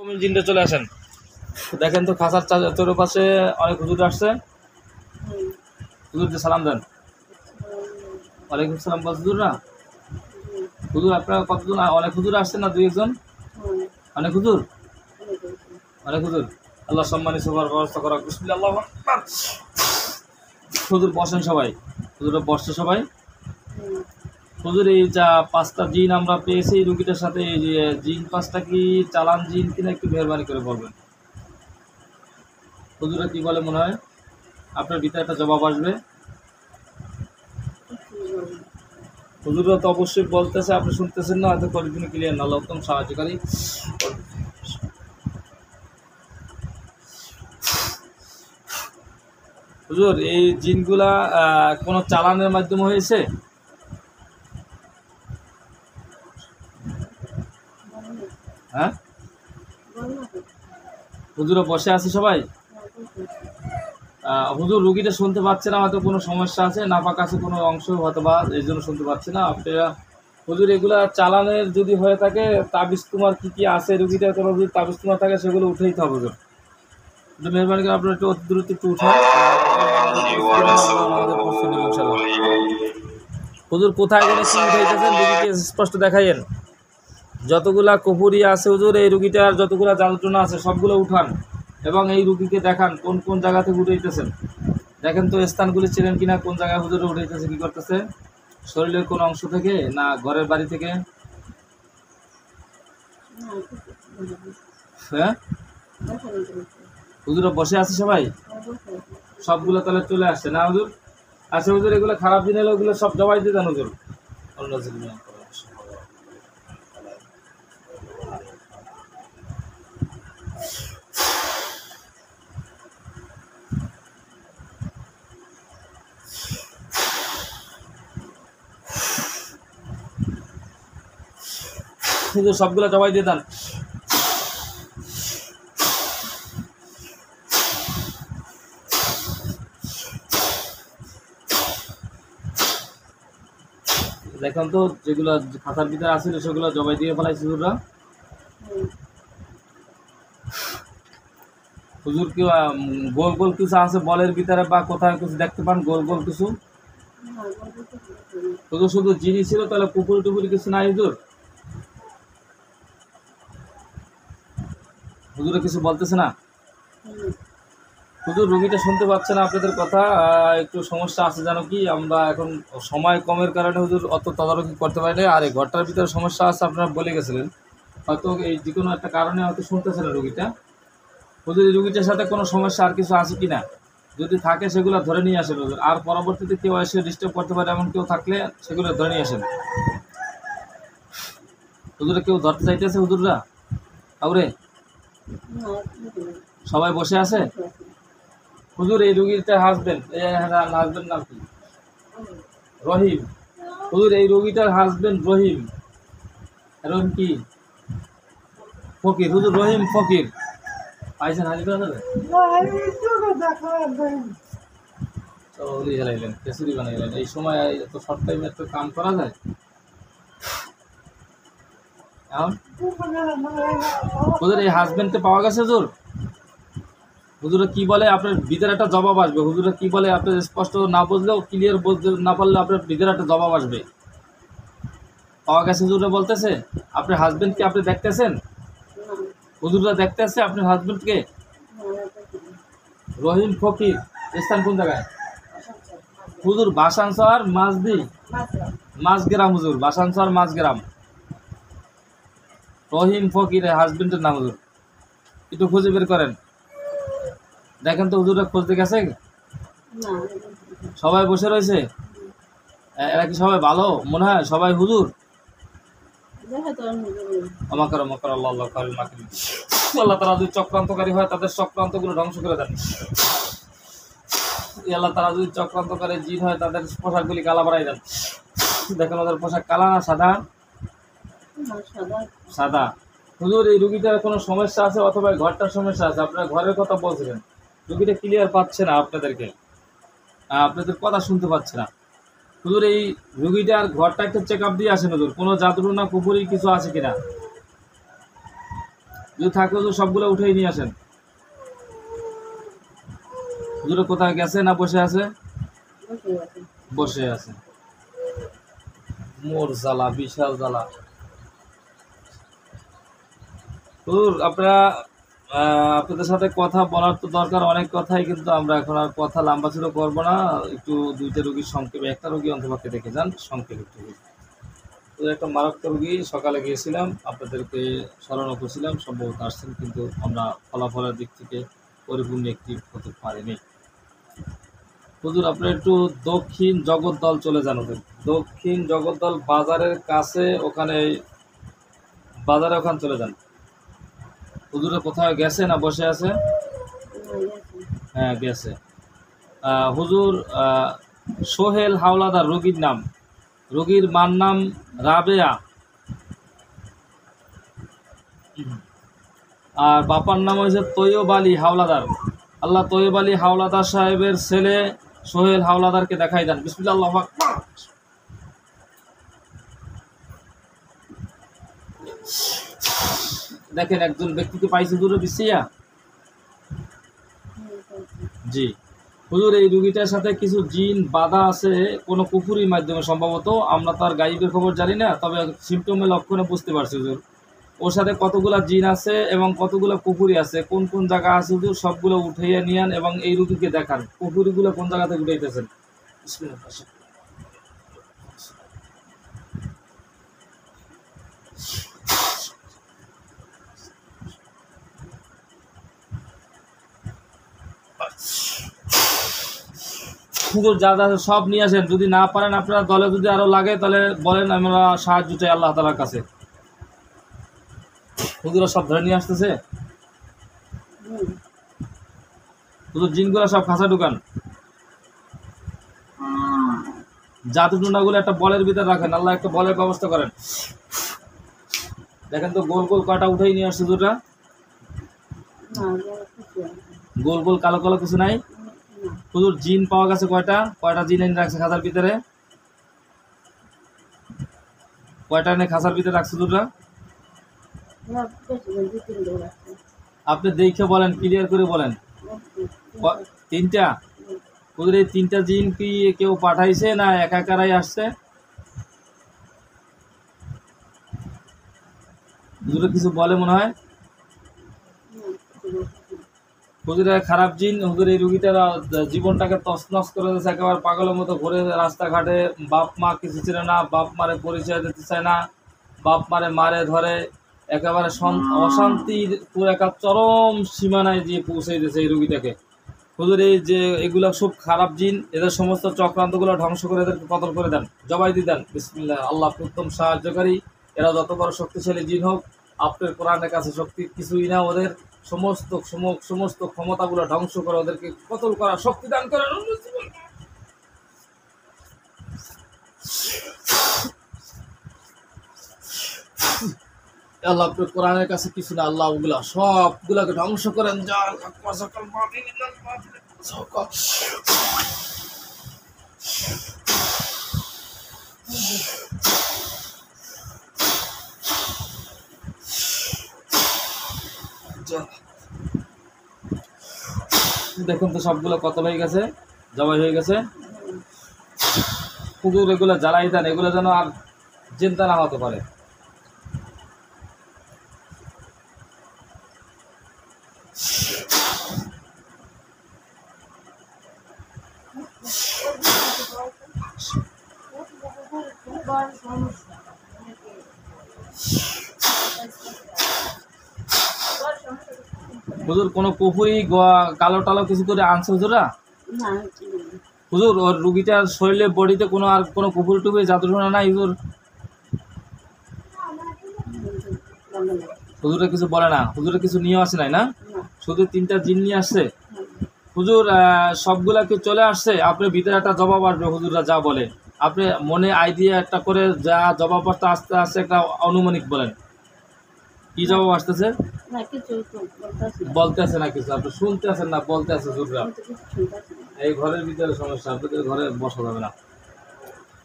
কমিল জিনটা চলে আসেন। দেখেন তো খাসার চারপাশে অনেক হুজুর আসছে। হুজুরকে সালাম দেন। ওয়ালাইকুম সালাম। হুজুর না হুজুর আপনারা কতজন? অনেক হুজুর আসছেন না? দুই একজন? অনেক হুজুর, অনেক হুজুর। আল্লাহ সম্মানী সবার ব্যবস্থা করা। বিসমিল্লাহ, আল্লাহু আকবার। হুজুর বসেন সবাই, হুজুর বসছে সবাই। হুজুর এই যা 5টা জিন আমরা পেয়েছি এই রুগীটার সাথে, এই যে জিন 5টা কি চালান জিন কিনা একটু মেহরবানি করে বলবেন। হুজুরা কি বলে মনে হয়? আপনার ভিতরে একটা জবাব আসবে। হুজুরা তো অবশ্যই বলতেছে, আপনি শুনতেছেন না, হয়তো করিনি ক্লিয়ার না। আল্লাহ উত্তম সাহায্যকারী। হুজুর এই জিনগুলা কোনো চালানের মাধ্যমে হয়েছে? হ্যাঁ হুজুরা বসে আছে সবাই। হুজুর রুগীটা শুনতে পাচ্ছে না, হয়তো কোনো সমস্যা আছে, নাপাক আছে কোনো অংশ হয়তো, বা এই জন্য শুনতে পাচ্ছে না। আপনারা হুজুর এগুলা চালানের যদি হয়ে থাকে, তাবিজ তোমার কি কি আছে রুগীটার, কোনো যদি তাবিজ তোমার থাকে সেগুলো উঠেই হবে হুজুর। একটু মেহরবানি করে আপনার একটু অতি দ্রুত একটু উঠান। হুজুর কোথায় গেলে কি উঠাইতেছেন রুগীকে স্পষ্ট দেখাইয়েন। যতগুলা কপুরি আছে হুজুর, এই রুগীটার যতগুলা যন্ত্রণা আছে সবগুলো উঠান এবং এই রুগীকে দেখান কোন কোন জায়গা থেকে উঠাইতেছেন। দেখেন তো স্থানগুলি ছিলেন কিনা, কোন জায়গায় হুজুরে উঠাইতেছে, কি করতেছে, শরীরের কোন অংশ থেকে না ঘরের বাড়ি থেকে? হ্যাঁ হুজুরা বসে আছে সবাই, সবগুলো তাহলে চলে আসছে না হুজুর? আচ্ছা হুজুর এগুলো খারাপ দিন এলো, ওগুলো সব জবাই দিয়ে দেন হুজুর। হুজুর সবগুলো জবাই দিয়ে দেন। দেখেন তো যেগুলো খাতার ভিতরে আছে সেগুলো জবাই দিয়ে ফেলাইছে হুজুররা। হুজুর কি গোল গোল কিছু আছে বলের ভিতরে বা কোথায় কিছু দেখতে পান গোল গোল কিছু? হুজুর শুধু জিনিস ছিল, তাহলে পুকুরি টুকুরি কিছু নাই হুজুর? হুজুরে কিছু বলতেছে না? হুজুর রুগীটা শুনতে পাচ্ছে না আপনাদের কথা, একটু সমস্যা আছে জানো কি, আমরা এখন সময় কমের কারণে হুজুর অত তদারকি করতে পারি না। আর এই ঘরটার ভিতরে সমস্যা আছে আপনারা বলে গেছিলেন, হয়তো এই যে কোনো একটা কারণে হয়তো শুনতেছে না রুগীটা। হুজুর এই রুগীটার সাথে কোনো সমস্যা আর কিছু আছে কি না, যদি থাকে সেগুলো ধরে নিয়ে আসেন হুজুর। আর পরবর্তীতে কেউ এসে ডিস্টার্ব করতে পারে এমন কেউ থাকলে সেগুলো ধরে নিয়ে আসেন। হুজুরে কেউ ধরতে চাইতেছে হুজুররা কাউরে? সবাই বসে আছে। হুজুর এই রুগীটার হাজবেন্ড, হাজবেন্ড নাম কি? রহিম। হুজুর এই রোগীটার হাজবেন্ড রহিম। রহিম কি? ফকির। হুজুর রহিম ফকির পাইছেন হাজির করা যাবে? কেসুরি বানাইলেন এই সময়, এত শর্ট টাইমে একটু কাম করা যায়? এখন হুজুর এই হাজবেন্ডকে পাওয়া গেছে হুজুর? হুজুরা কি বলে আপনার ভিতরে একটা জবাব আসবে। হুজুরা কি বলে আপনার স্পষ্ট না বুঝলেও, ক্লিয়ার বলতে না পারলে আপনার ভিতরে একটা জবাব আসবে। পাওয়া গেছে হুজুরা বলতেছে। আপনার হাজবেন্ডকে আপনি দেখতেছেন? হুজুররা দেখতেছে আপনার হাজবেন্ডকে? রহিম ফকির, স্থান কোন জায়গায় হুজুর? বাসানসর মাঝদি মাঝগ্রাম হুজুর, বাসানসর মাঝগ্রাম। রহিম ফকির হাজবেন্ডের নাম হুজুর, একটু খুঁজে বের করেন। দেখেন তো হুজুররা খুঁজতে গেছে? সবাই বসে রয়েছে। এরা কি সবাই ভালো মনে হয়? সবাই হুজুর আল্লাহ তারা যদি চক্রান্তকারী হয় তাদের চক্রান্তগুলো ধ্বংস করে দেন। আল্লাহ তারা যদি চক্রান্তকারী জিন হয় তাদের পোশাকগুলি কালা বাড়াই দেন। দেখেন ওদের পোশাক কালা না সাদা? সাদা। হুজুর এই রুগীটার কোনো সমস্যা আছে অথবা ঘরটার সমস্যা আছে? আপনার ঘরের কথা বলছিলেন, রুগীটা ক্লিয়ার পাচ্ছে না আপনাদেরকে, আপনাদের কথা শুনতে পাচ্ছে না। হুজুর এই রুগীটার ঘরটা একটু চেক আপ দিয়ে আসেন হুজুর, কোনো জাদু না কুপুরি কিছু আছে কিনা। যদি থাকে হুজুর সবগুলো উঠেই নিয়ে আসেন। হুজুর কোথায় গেছে না বসে আছে? বসে আছে। মোর জ্বালা, বিশাল জ্বালা। হুজুর আপনারা আপনাদের সাথে কথা বলার তো দরকার অনেক কথাই, কিন্তু আমরা এখন আর কথা লম্বা ছিল করবো না। একটু দুইটা রোগীর সংক্ষেপে, একটা রোগী অন্তপক্ষে দেখে যান সংক্ষেপে একটু। তো একটা মারাত্মক রোগী সকালে গিয়েছিলাম, আপনাদেরকে স্মরণও করছিলাম, সম্ভবত আসছেন, কিন্তু আমরা ফলাফলের দিক থেকে পরিপূর্ণ একটি হতে পারিনি। হুজুর আপনারা একটু দক্ষিণ জগদ্দল চলে যান। ওদের দক্ষিণ জগদ্দল বাজারের কাছে, ওখানে বাজারে ওখানে চলে যান। হুজুরে কোথাও গেছে না বসে আছে? হ্যাঁ গেছে। হুজুর সোহেল হাওলাদার রোগীর নাম, রোগীর মার নাম রাবেয়া, আর বাপার নাম হয়েছে তৈয়ব আলী হাওলাদার। আল্লাহ তৈয়ব আলী হাওলাদার সাহেবের ছেলে সোহেল হাওলাদারকে দেখাই দেন। বিসমিল্লাহ, আল্লাহু আকবার। দেখেন একজন ব্যক্তিকে পাইছে দূরে বিছিয়া। জি হুজুর, এই রুগীটার সাথে কিছু জিন বাধা আছে কোনো কুফুরির মাধ্যমে সম্ভবত, আমরা তার গাইবের খবর জানি না, তবে সিমটমে লক্ষণে বুঝতে পারছি হুজুর ওর সাথে কতগুলা জিন আছে এবং কতগুলো কুফুরি আছে, কোন কোন জায়গা আছে হুজুর সবগুলো উঠাইয়া নিয়ান এবং এই রুগীকে দেখান কুফুরিগুলো কোন জায়গা থেকে উঠাইতেছেন। হুজুর যা যা সব নিয়ে আসেন, যদি না পারেন আপনারা দলে যদি আরো লাগে তাহলে বলেন, আমরা সাহায্য চাই আল্লাহ তাআলার কাছে। হুজুরা সব ধরে নিয়ে আসতেছে। হুজুর জিনগুলা সব খাঁচা ঢুকান, জাদু টুনাগুলো একটা বলের ভিতরে রাখেন, আল্লাহ একটা বলের ব্যবস্থা করেন। দেখেন তো গোল গোল কয়টা উঠেই নিয়ে আসছে হুজুররা? গোল গোল কালো কালো কিছু নাই হুজুর। জিন পাওয়া গেছে কয়টা? কয়টা জিন এনে রাখছে খাঁচার ভিতরে? কয়টা এনে খাঁচার ভিতরে রাখছে হুজুররা? আপনি দেখে বলেন, ক্লিয়ার করে বলেন। তিনটা হুজুর। এই তিনটা জিন কি কেউ পাঠাইছে না একা একারাই আসছে? হুজুরে কিছু বলে মনে হয়। হুজুরের খারাপ জিন হুজুর এই রুগীটার জীবনটাকে তছনছ করে দিয়েছে, একেবারে পাগলের মতো ঘুরে রাস্তাঘাটে। বাপ মা কিছু ছিল না, বাপ মারে পরিচয় দিতে চায় না, বাপ মারে মারে ধরে, একেবারে অশান্তির পুরো একটা চরম সীমানায় দিয়ে পৌঁছে দিয়েছে এই রুগীটাকে। হুজুর এই যে এগুলো সব খারাপ জিন, এদের সমস্ত চক্রান্তগুলো ধ্বংস করে এদেরকে কতল করে দেন, জবাই দিয়ে দেন। বিসমিল্লাহ, আল্লাহ উত্তম সাহায্যকারী। এরা যত বড় শক্তিশালী জিন হোক, আপনার কোরআনের কাছে শক্তি কিছুই না। ওদের সমস্ত ক্ষমতাগুলো ধ্বংস করে ওদেরকে কতল করার শক্তি দান করেন। আল্লাহ আপনার কোরআনের কাছে কিছু না, আল্লাহ ওগুলা সবগুলাকে ধ্বংস করেন। দেখুন তো সবগুলো কতল হয়ে গেছে, জবাই হয়ে গেছে। হুজুর এগুলো জ্বালাই দেন, এগুলো যেন আর চিন্তা না হতে পারে। হুজুর কোনো পুকুরি কালো টালো কিছু করে আনছে হুজুরা? হুজুর ওর রুগীটার শরীরে বডিতে কোনো আর কোনো পুকুরি টুকুরি জাদুটোনা নাই হুজুর? হুজুরে কিছু বলে না, হুজুরে কিছু নিয়ে আসে নাই না, শুধু তিনটা জিন নিয়ে আসছে। হুজুর সবগুলা কি চলে আসছে? আপনার ভিতরে একটা জবাব আসবে হুজুররা যা বলে, আপনি মনে আইডিয়া একটা করে যা জবাব আসতে আস্তে আস্তে একটা আনুমানিক বলেন, কি জবাব আসতেছে? বলতে আছে না কিছু, আপনি শুনতে আছেন না বলতে আছে হুজুররা। এই ঘরের ভিতরে সমস্যা, আপনাদের ঘরে বসা যাবে না।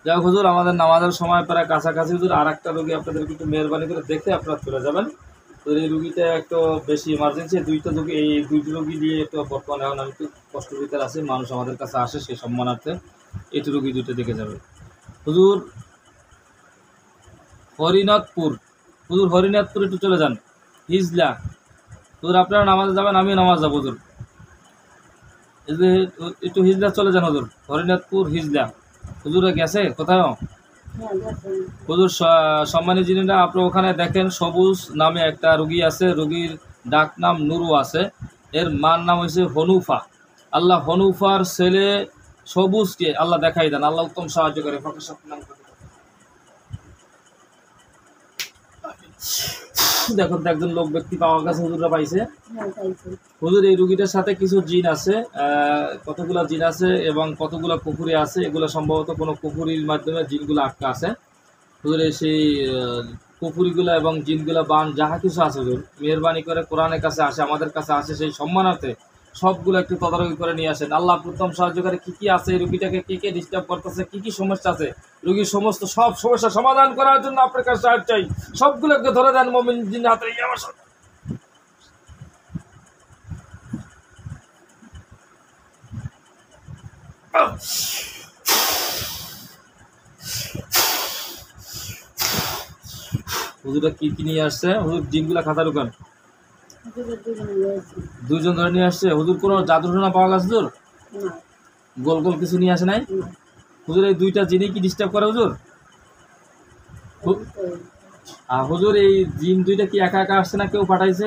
যাই হোক হুজুর, আমাদের নামাজের সময় প্রায় কাছাকাছি হুজুর। আর একটা রোগী আপনাদেরকে একটু মেহরবানি করে দেখে আপনারা চলে যাবেন। তো এই রুগীটা একটু বেশি ইমার্জেন্সি, এই দুইটা রুগী দিয়ে একটু বর্তমানে এখন আমি একটু কষ্টের ভিতরে আছি, মানুষ আমাদের কাছে আসে সেই সম্মানার্থে এইটু রুগী দুইটা দেখে যাবে। হুজুর হরিনাথপুর একটু চলে যান, হিজলা। হুজুর আপনারা নামাজে যাবেন, আমিও নামাজ যাবো হুজুর, একটু হিজলা চলে যান হুজুর, হরিনাথপুর হিজলা। হুজুরে গেছে কোথাও? হুজুর সম্মানী জিনিসটা আপনার ওখানে দেখেন, সবুজ নামে একটা রুগী আছে, রুগীর ডাক নাম নুরু আছে, এর মার নাম হয়েছে হনুফা। আল্লাহ হনুফার ছেলে সবুজকে আল্লাহ দেখাই দেন, আল্লাহ উত্তম সাহায্য করে। দেখুন তো একজন লোক ব্যক্তি পাওয়া গেছে, হুজুররা পাইছে। হুজুর এই রুগীটার সাথে কিছু জিন আছে, কতগুলা জিন আছে এবং কতগুলা পুকুরি আছে, এগুলো সম্ভবত কোনো পুকুরির মাধ্যমে জিনগুলো আটকা আছে। হুজুর সেই পুকুরিগুলো এবং জিনগুলা বান যাহা কিছু আছে হুজুর মেহরবানি করে কোরআনের কাছে আসে, আমাদের কাছে আসে, সেই সম্মানার্থে সবগুলো একটু তদারকি করে নিয়ে আসেন। আল্লাহ প্রথম সাহায্যকারী কী কী আছে, এই রুগীটাকে কে কে ডিস্টার্ব করতেছে, কী কী সমস্যা আছে, রুগীর সমস্ত সব সমস্যা সমাধান করার জন্য আপনার কাছে সাহায্য চাই। সবগুলোকে ধরে দেন মুমিন জিন হাতে। আমার সাথে হুজুরটা কি কি নিয়ে আসছে? হুজুর জিনগুলা খাতা ঢুকান, দুইজন ধরে নিয়ে আসছে। হুজুর কোনো জাদুটনা পাওয়া গেছে হুজুর? গোল গোল কিছু নিয়ে আসে নাই হুজুর? এই দুইটা জিনই কি ডিস্টার্ব করে হুজুর? হুজুর এই জিন দুইটা কি একা একা আসছে না কেউ পাঠাইছে?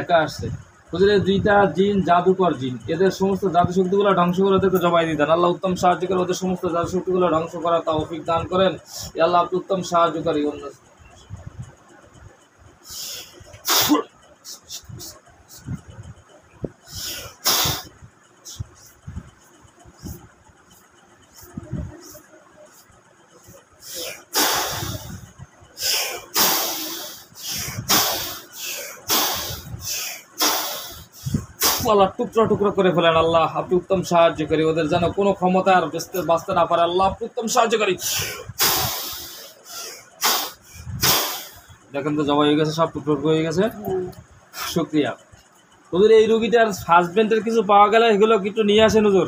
একা আসছে। হুজুর এই দুইটা জিন জাদুকর জিন, এদের সমস্ত জাদু শক্তিগুলো ধ্বংস করে ওদেরকে জবাই দিয়ে দেন। আল্লাহ উত্তম সাহায্য করে ওদের সমস্ত জাদু শক্তিগুলো ধ্বংস করা তৌফিক দান করেন। আল্লাহ উত্তম সাহায্যকারী। আল্লাহ টুকরা টুকরা করে ফেলেন। আল্লাহ আপনি উত্তম সাহায্যকারী, ওদের যেন কোনো ক্ষমতা আর বাঁচতে না পারে। আল্লাহ আপনি উত্তম সাহায্যকারী। দেখেন তো জবাই হয়ে গেছে, সব টুকরো হয়ে গেছে। শুক্রিয়া। হুজুর এই রুগীটার হাজবেন্ডের কিছু পাওয়া গেলে এগুলো একটু নিয়ে আসেন হুজুর।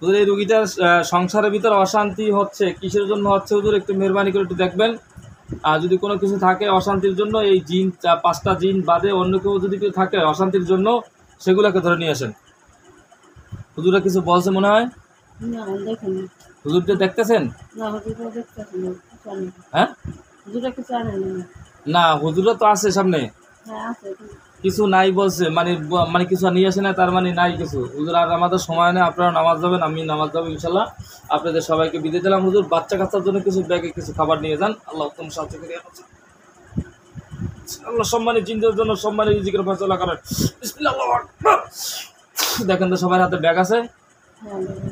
হুজুর এই রুগীটার সংসারের ভিতরে অশান্তি হচ্ছে, কিসের জন্য হচ্ছে হুজুর একটু মেহরবানি করে একটু দেখবেন। আর যদি কোনো কিছু থাকে অশান্তির জন্য, এই জিন 5টা জিন বাদে অন্য কেউ যদি কেউ থাকে অশান্তির জন্য, সেগুলোকে ধরে নিয়ে আসেন। হুজুরা কিছু বলছে মনে হয়? হুজুরটা দেখতেছেন? হ্যাঁ না, হুজুরা তো আছে সামনে, কিছু নাই বলছে, মানে কিছু নিয়ে আসে না, তার মানে নাই কিছু। হুজুর আর আমাদের সময় নেই, আপনারা নামাজ যাবেন, আমি নামাজ যাবো ইনশাল্লাহ। আপনাদের সবাইকে বিদায় দিলাম। হুজুর বাচ্চা কাচ্চার জন্য কিছু ব্যাগে কিছু খাবার নিয়ে যান। আল্লাহ উত্তম সাহায্য করে। আল্লাহ সম্মানী জিনদের জন্য সম্মানী রিজিকের ফয়সালা করেন। বিসমিল্লাহ। দেখেন তো সবার হাতে ব্যাগ আছে।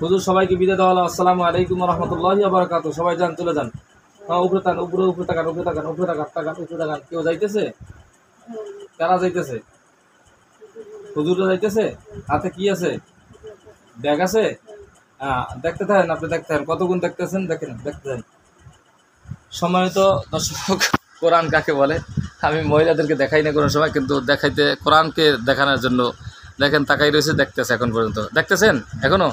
হুজুর সবাইকে বিদায় দেওয়া হলো। আসসালামু আলাইকুম ওয়া রাহমাতুল্লাহি ওয়া বারাকাতুহু। সবাই যান, চলে যান। উপরে তাকান, উপরে তাকান, উপরে তাকান, উপরে তাকান, উপরে তাকান। কেউ যাইতেছে? কারা যাইতেছে? হুজুররা যাইতেছে। হাতে কি আছে? ব্যাগ আছে। দেখতে থাকেন, আপনি দেখতে থাকেন, কতগুণ দেখতেছেন দেখেন, দেখতে থাকেন। সম্মানিত দর্শক, কোরআন কাকে বলে আমি মহিলাদেরকে দেখাই না কোনো সময়, কিন্তু দেখাইতে কোরআনকে দেখানোর জন্য দেখেন তাকাই রয়েছে, দেখতেছে এখন পর্যন্ত। দেখতেছেন এখনও?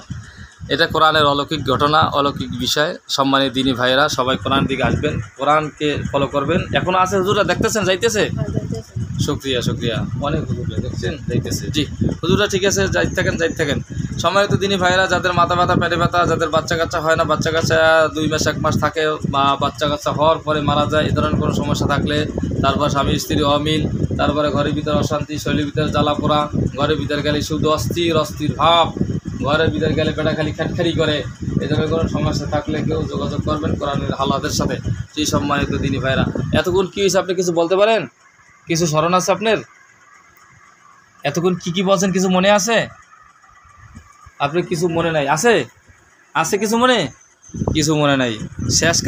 এটা কোরআনের অলৌকিক ঘটনা, অলৌকিক বিষয়। সম্মানী দিনী ভাইয়েরা সবাই কোরআন দিকে আসবেন, কোরআনকে ফলো করবেন। এখনও আছে হুজুরা, দেখতেছেন যাইতেছে? শুক্রিয়া শুক্রিয়া, অনেক হুজুরা দেখছেন যাইতেছে। জি হুজুরা ঠিক আছে, যাইতে থাকেন। সম্মানিত দিনী ভাইয়েরা, যাদের মাথা ব্যথা, পেটে ব্যথা, যাদের বাচ্চা কাচ্চা হয় না, বাচ্চা কাচ্চা 2 মাস 1 মাস থাকে, বা বাচ্চা কাচ্চা হওয়ার পরে মারা যায়, এই ধরনের কোনো সমস্যা থাকলে, তারপর স্বামী স্ত্রী অমিল, তারপরে ঘরের ভিতরে অশান্তি, শরীরের ভিতরে জ্বালা পোড়া, ঘরের ভিতরে গেলে শুধু অস্থির ভাব, ঘরের ভিতরে গেলে পেটা খালি খ্যাটখারি করে, এই ধরনের কোনো সমস্যা থাকলে কেউ যোগাযোগ করবেন কোরআনের হালাদের সাথে। সেই সম্মানিত দিনী ভাইয়েরা, এতক্ষণ কী হয়েছে আপনি কিছু বলতে পারেন? কিছু স্মরণ আছে আপনার? এতক্ষণ কি বলছেন কিছু মনে আছে? আপনার কিছু মনে নাই? আছে কিছু মনে নাই শেষ।